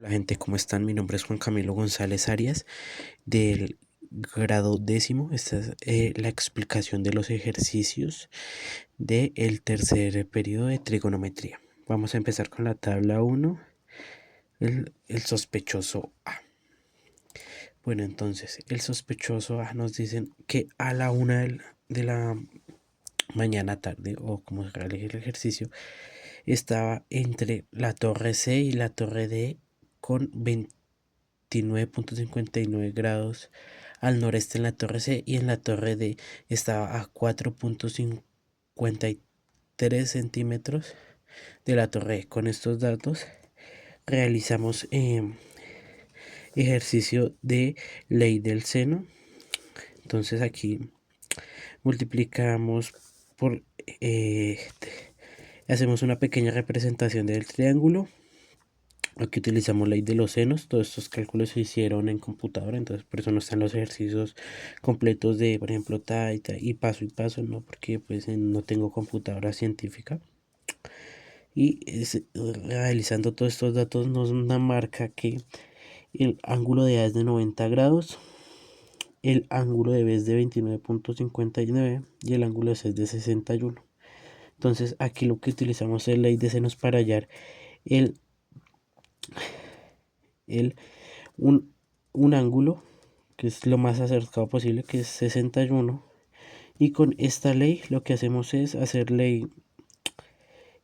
Hola gente, ¿cómo están? Mi nombre es Juan Camilo González Arias del grado décimo. Esta es la explicación de los ejercicios del tercer periodo de trigonometría. Vamos a empezar con la tabla uno, el sospechoso A. Bueno, entonces, el sospechoso A nos dicen que a la una de la mañana tarde, o como se realiza el ejercicio, estaba entre la torre C y la torre D con 29.59 grados al noreste en la torre C, y en la torre D estaba a 4.53 centímetros de la torre E. Con estos datos realizamos ejercicio de ley del seno. Entonces aquí multiplicamos por hacemos una pequeña representación del triángulo. Aquí utilizamos ley de los senos. Todos estos cálculos se hicieron en computadora, entonces por eso no están los ejercicios completos de, por ejemplo, y paso, no, porque pues no tengo computadora científica. Y realizando todos estos datos nos da marca que el ángulo de A es de 90 grados, el ángulo de B es de 29.59 y el ángulo de C es de 61. Entonces aquí lo que utilizamos es ley de senos para hallar el, el un ángulo que es lo más acercado posible, que es 61. Y con esta ley lo que hacemos es hacer ley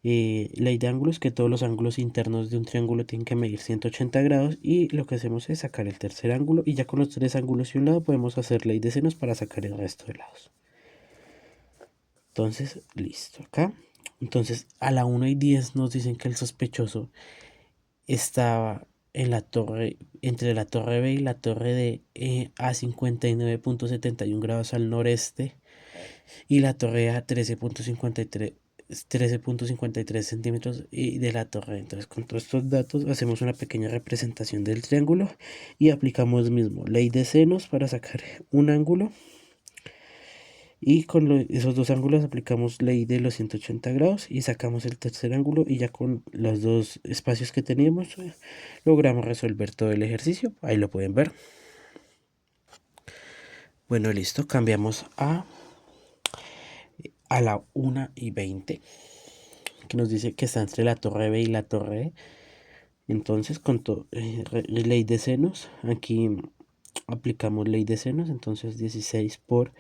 de ángulos, que todos los ángulos internos de un triángulo tienen que medir 180 grados, y lo que hacemos es sacar el tercer ángulo, y ya con los tres ángulos y un lado podemos hacer ley de senos para sacar el resto de lados. Entonces, listo, acá. Entonces, a la 1:10 nos dicen que el sospechoso estaba en la torre, entre la torre B y la torre D, a 59.71 grados al noreste, y la torre A 13.53 centímetros y de la torre. Entonces, con todos estos datos hacemos una pequeña representación del triángulo y aplicamos mismo ley de senos para sacar un ángulo, y con esos dos ángulos aplicamos ley de los 180 grados y sacamos el tercer ángulo, y ya con los dos espacios que teníamos logramos resolver todo el ejercicio. Ahí lo pueden ver. Bueno, listo, cambiamos a la 1:20, que nos dice que está entre la torre B y la torre E. Entonces, con ley de senos, aquí aplicamos ley de senos. Entonces 16 por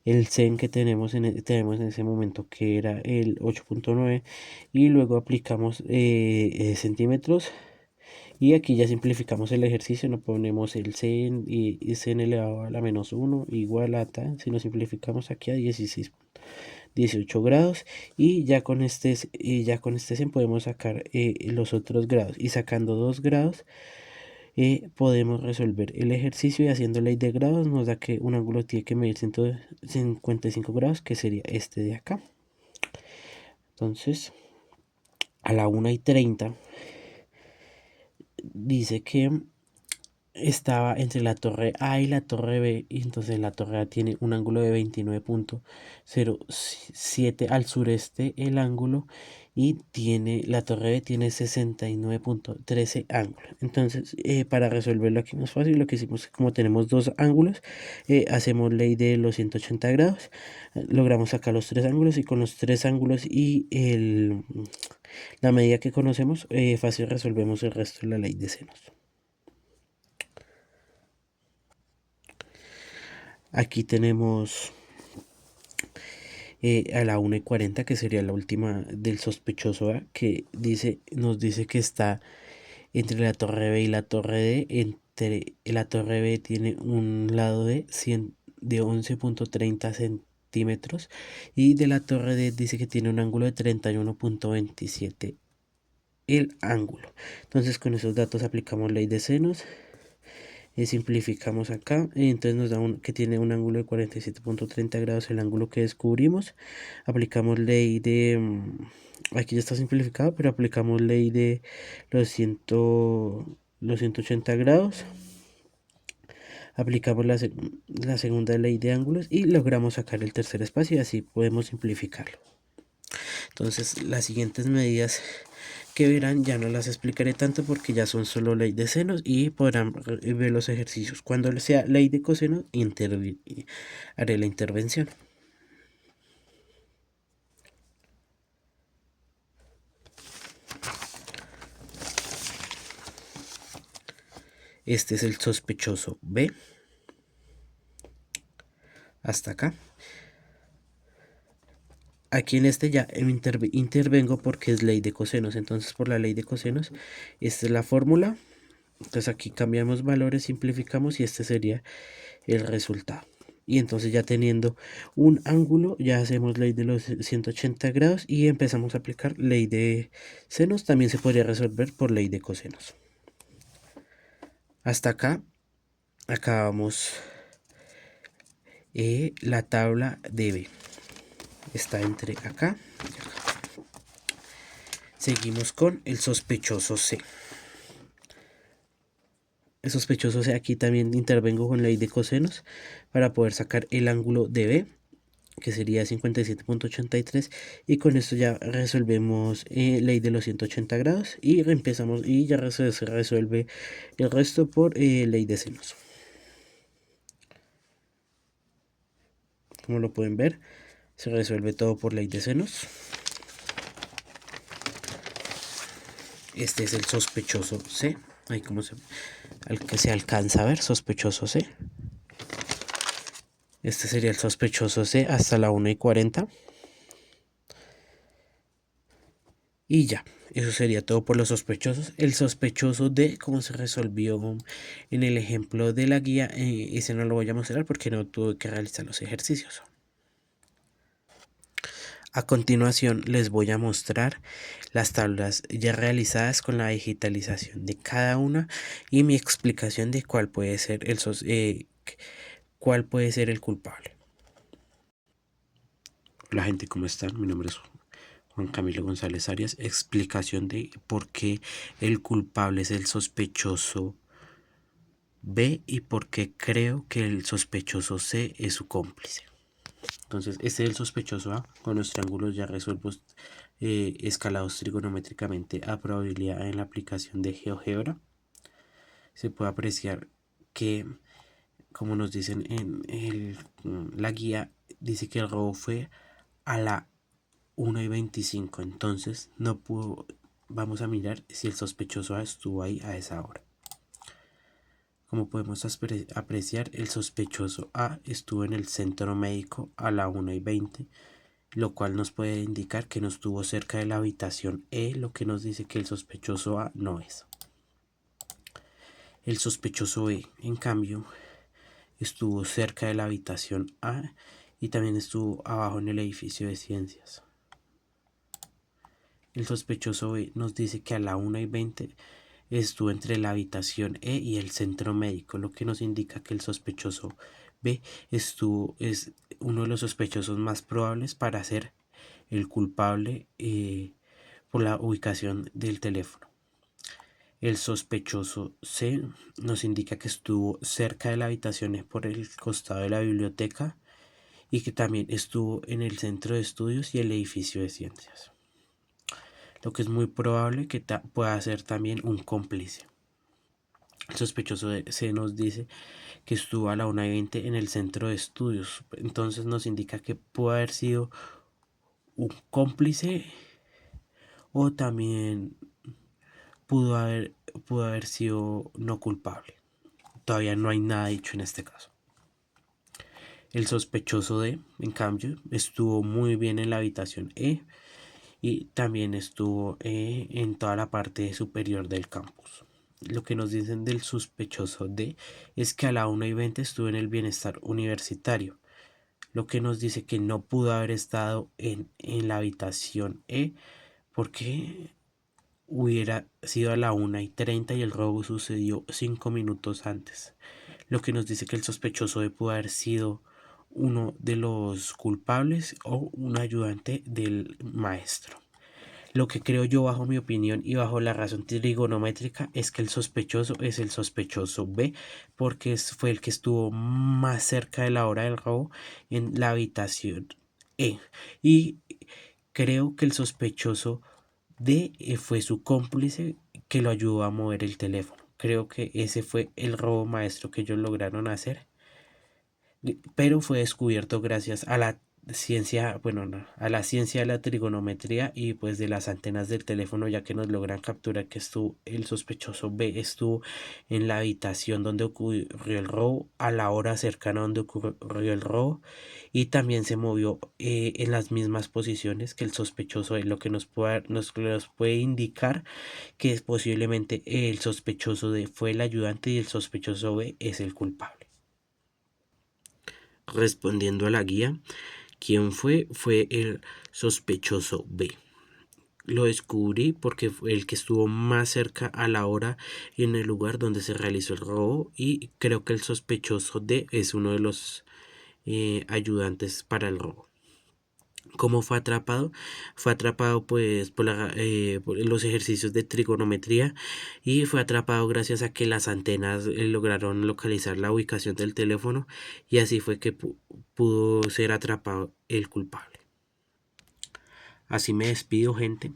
el sen que tenemos en ese momento, que era el 8.9, y luego aplicamos centímetros, y aquí ya simplificamos el ejercicio. No ponemos el sen y sen elevado a la -1 igual a tan, sino simplificamos aquí a 18 grados, y ya con este sen podemos sacar los otros grados, y sacando 2 grados podemos resolver el ejercicio, y haciendo ley de grados nos da que un ángulo tiene que medir 155 grados, que sería este de acá. Entonces, a la 1:30 dice que estaba entre la torre A y la torre B, y entonces la torre A tiene un ángulo de 29.07 al sureste el ángulo, y la torre B tiene 69.13 ángulo. Entonces, para resolverlo aquí más fácil, lo que hicimos es, como tenemos dos ángulos, hacemos ley de los 180 grados, logramos sacar los tres ángulos, y con los tres ángulos y la medida que conocemos, fácil resolvemos el resto de la ley de senos. Aquí tenemos a la 1:40, que sería la última del sospechoso A, que nos dice que está entre la torre B y la torre D. Entre la torre B tiene un lado de 11.30 centímetros, y de la torre D dice que tiene un ángulo de 31.27 el ángulo. Entonces, con esos datos aplicamos ley de senos, simplificamos acá, y entonces nos da que tiene un ángulo de 47.30 grados el ángulo que descubrimos. Aplicamos ley de aquí ya está simplificado, pero aplicamos ley de los 180 grados. Aplicamos la segunda ley de ángulos y logramos sacar el tercer espacio, y así podemos simplificarlo. Entonces, las siguientes medidas que verán, ya no las explicaré tanto porque ya son solo ley de senos y podrán ver los ejercicios. Cuando sea ley de cosenos, haré la intervención. Este es el sospechoso B. Hasta acá. Aquí en este ya intervengo porque es ley de cosenos. Entonces, por la ley de cosenos, esta es la fórmula. Entonces aquí cambiamos valores, simplificamos y este sería el resultado. Y entonces ya teniendo un ángulo, ya hacemos ley de los 180 grados y empezamos a aplicar ley de senos. También se podría resolver por ley de cosenos. Hasta acá acabamos la tabla de B. Está entre acá y acá. Seguimos con el sospechoso C. El sospechoso C, aquí también intervengo con ley de cosenos para poder sacar el ángulo de B, que sería 57.83, y con esto ya resolvemos ley de los 180 grados y empezamos y ya se resuelve el resto por ley de senos. Como lo pueden ver, se resuelve todo por ley de senos. Este es el sospechoso C. Ahí como al que se alcanza a ver, sospechoso C. Este sería el sospechoso C hasta la 1:40. Y ya, eso sería todo por los sospechosos. El sospechoso D, como se resolvió en el ejemplo de la guía, ese no lo voy a mostrar porque no tuve que realizar los ejercicios. A continuación les voy a mostrar las tablas ya realizadas con la digitalización de cada una y mi explicación de cuál puede ser el culpable. Hola gente, ¿cómo están? Mi nombre es Juan Camilo González Arias. Explicación de por qué el culpable es el sospechoso B y por qué creo que el sospechoso C es su cómplice. Entonces, este es el sospechoso A con los triángulos ya resueltos escalados trigonométricamente a probabilidad en la aplicación de GeoGebra. Se puede apreciar que, como nos dicen en la guía, dice que el robo fue a la 1:25. Entonces, no pudo. Vamos a mirar si el sospechoso A estuvo ahí a esa hora. Como podemos apreciar, el sospechoso A estuvo en el centro médico a la 1:20, lo cual nos puede indicar que no estuvo cerca de la habitación E, lo que nos dice que el sospechoso A no es. El sospechoso E, en cambio, estuvo cerca de la habitación A y también estuvo abajo en el edificio de ciencias. El sospechoso B nos dice que a la 1:20 estuvo entre la habitación E y el centro médico, lo que nos indica que el sospechoso B es uno de los sospechosos más probables para ser el culpable por la ubicación del teléfono. El sospechoso C nos indica que estuvo cerca de la habitación E por el costado de la biblioteca y que también estuvo en el centro de estudios y el edificio de ciencias, lo que es muy probable que pueda ser también un cómplice. El sospechoso se nos dice que estuvo a la 1:20 en el centro de estudios, entonces nos indica que puede haber sido un cómplice o también pudo haber sido no culpable. Todavía no hay nada dicho en este caso. El sospechoso D, en cambio, estuvo muy bien en la habitación E y también estuvo en toda la parte superior del campus. Lo que nos dicen del sospechoso D es que a la 1:20 estuvo en el bienestar universitario, lo que nos dice que no pudo haber estado en la habitación E porque hubiera sido a la 1:30 y el robo sucedió 5 minutos antes, lo que nos dice que el sospechoso D pudo haber sido uno de los culpables o un ayudante del maestro. Lo que creo yo, bajo mi opinión y bajo la razón trigonométrica, es que el sospechoso es el sospechoso B, porque fue el que estuvo más cerca de la hora del robo en la habitación E. Y creo que el sospechoso D fue su cómplice que lo ayudó a mover el teléfono. Creo que ese fue el robo maestro que ellos lograron hacer, pero fue descubierto gracias a la ciencia, bueno, no, a la ciencia de la trigonometría y pues de las antenas del teléfono, ya que nos logran capturar que estuvo el sospechoso B estuvo en la habitación donde ocurrió el robo a la hora cercana donde ocurrió el robo y también se movió en las mismas posiciones que el sospechoso B, lo que nos puede indicar que es posiblemente el sospechoso D fue el ayudante y el sospechoso B es el culpable. Respondiendo a la guía, ¿quién fue? Fue el sospechoso B. Lo descubrí porque fue el que estuvo más cerca a la hora y en el lugar donde se realizó el robo y creo que el sospechoso D es uno de los ayudantes para el robo. ¿Cómo fue atrapado? Fue atrapado pues por los ejercicios de trigonometría y fue atrapado gracias a que las antenas lograron localizar la ubicación del teléfono y así fue que pudo ser atrapado el culpable. Así me despido, gente,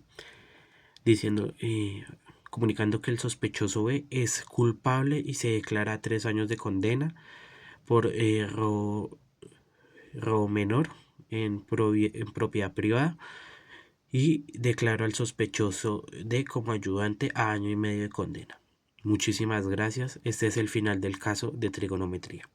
diciendo, comunicando que el sospechoso B es culpable y se declara a 3 años de condena por robo menor en propiedad privada y declaró al sospechoso de como ayudante a 1 año y medio de condena. Muchísimas gracias. Este es el final del caso de trigonometría.